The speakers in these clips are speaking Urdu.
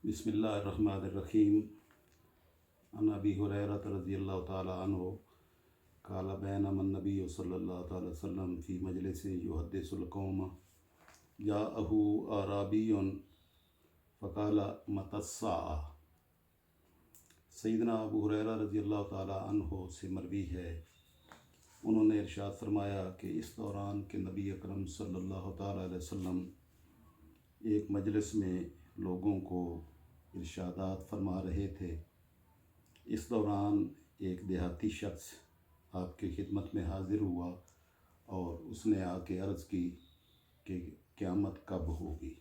بسم اللہ الرحمن الرحیم عن ابی ہریرہ رضی اللہ تعالی عنہ قال بینما النبی صلی اللہ تعالی وسلم فی مجلس یحدث القوم جاءہ اعرابی فقال متی الساعۃ۔ سیدنا ابو ہریرہ رضی اللہ تعالی عنہ سے مروی ہے، انہوں نے ارشاد فرمایا کہ اس دوران کہ نبی اکرم صلی اللہ تعالی علیہ وسلم ایک مجلس میں لوگوں کو ارشادات فرما رہے تھے، اس دوران ایک دیہاتی شخص آپ کی خدمت میں حاضر ہوا اور اس نے آ کے عرض کی کہ قیامت کب ہوگی۔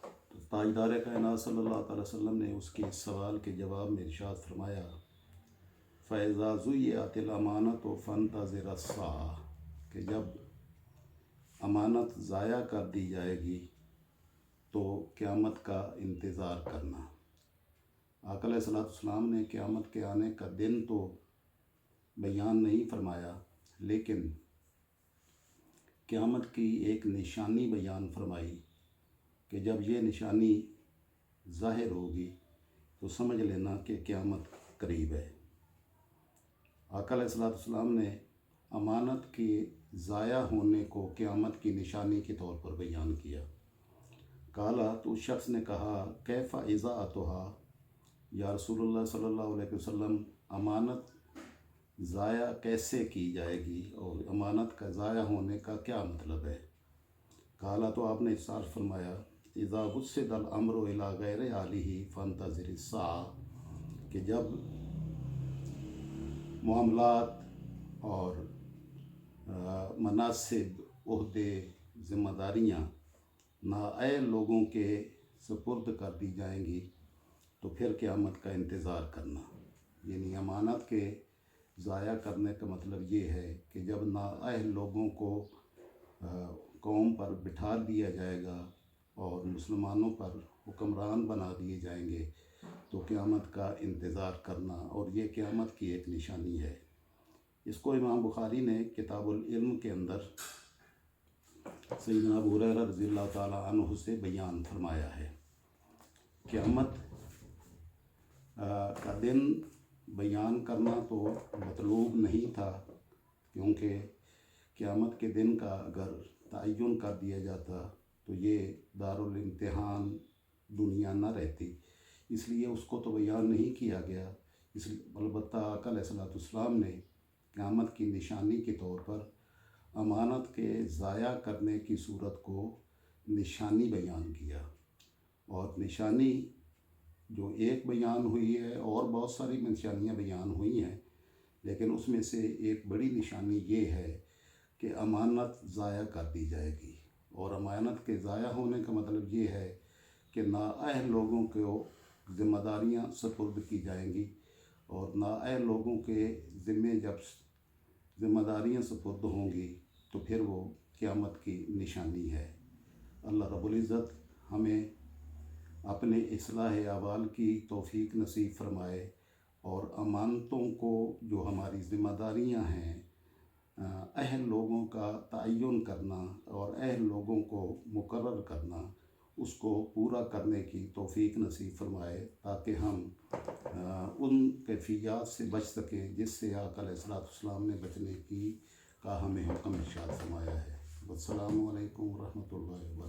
تو تاجدار کائنات صلی اللہ تعالی وسلم نے اس کے اس سوال کے جواب میں ارشاد فرمایا فَإِذَا ضُيِّعَتِ الْأَمَانَةُ فَانْتَظِرِ السَّاعَةَ، کہ جب امانت ضائع کر دی جائے گی تو قیامت کا انتظار کرنا۔ آقا علیہ الصلوۃ والسلام نے قیامت کے آنے کا دن تو بیان نہیں فرمایا، لیکن قیامت کی ایک نشانی بیان فرمائی کہ جب یہ نشانی ظاہر ہوگی تو سمجھ لینا کہ قیامت قریب ہے۔ آقا علیہ الصلوۃ والسلام نے امانت کے ضائع ہونے کو قیامت کی نشانی کے طور پر بیان کیا۔ کالا، تو شخص نے کہا کیف اضاعتها، یا رسول اللہ صلی اللہ علیہ وسلم امانت ضائع کیسے کی جائے گی اور امانت کا ضائع ہونے کا کیا مطلب ہے؟ کالا، تو آپ نے ارشاد فرمایا اذا وسد الامر الى غیر اہلہ فانتظر الساعۃ، کہ جب معاملات اور مناصب، عہدے، ذمہ داریاں نااہل لوگوں کے سپرد کر دی جائیں گی تو پھر قیامت کا انتظار کرنا۔ یعنی امانت کے ضائع کرنے کا مطلب یہ ہے کہ جب نااہل لوگوں کو قوم پر بٹھا دیا جائے گا اور مسلمانوں پر حکمران بنا دیے جائیں گے تو قیامت کا انتظار کرنا، اور یہ قیامت کی ایک نشانی ہے۔ اس کو امام بخاری نے کتاب العلم کے اندر سیدنا ابو ہریرہ رضی اللہ تعالی عنہ سے بیان فرمایا ہے۔ قیامت کا دن بیان کرنا تو مطلوب نہیں تھا، کیونکہ قیامت کے دن کا اگر تعین کر دیا جاتا تو یہ دارالامتحان دنیا نہ رہتی، اس لیے اس کو تو بیان نہیں کیا گیا۔ البتہ آقا علیہ الصلوۃ والسلام نے قیامت کی نشانی کے طور پر امانت کے ضائع کرنے کی صورت کو نشانی بیان کیا، اور نشانی جو ایک بیان ہوئی ہے، اور بہت ساری نشانیاں بیان ہوئی ہیں، لیکن اس میں سے ایک بڑی نشانی یہ ہے کہ امانت ضائع کر دی جائے گی، اور امانت کے ضائع ہونے کا مطلب یہ ہے کہ نااہل لوگوں کو ذمہ داریاں سپرد کی جائیں گی، اور نااہل لوگوں کے ذمے جب ذمہ داریاں سپرد ہوں گی تو پھر وہ قیامت کی نشانی ہے۔ اللہ رب العزت ہمیں اپنے اصلاح احوال کی توفیق نصیب فرمائے، اور امانتوں کو جو ہماری ذمہ داریاں ہیں، اہل لوگوں کا تعین کرنا اور اہل لوگوں کو مقرر کرنا، اس کو پورا کرنے کی توفیق نصیب فرمائے، تاکہ ہم ان کیفیات سے بچ سکیں جس سے آقا علیہ الصلوۃ والسلام نے بچنے کی کا ہمیں حکم ارشاد فرمایا ہے۔ السلام علیکم ورحمۃ اللہ وبرکاتہ۔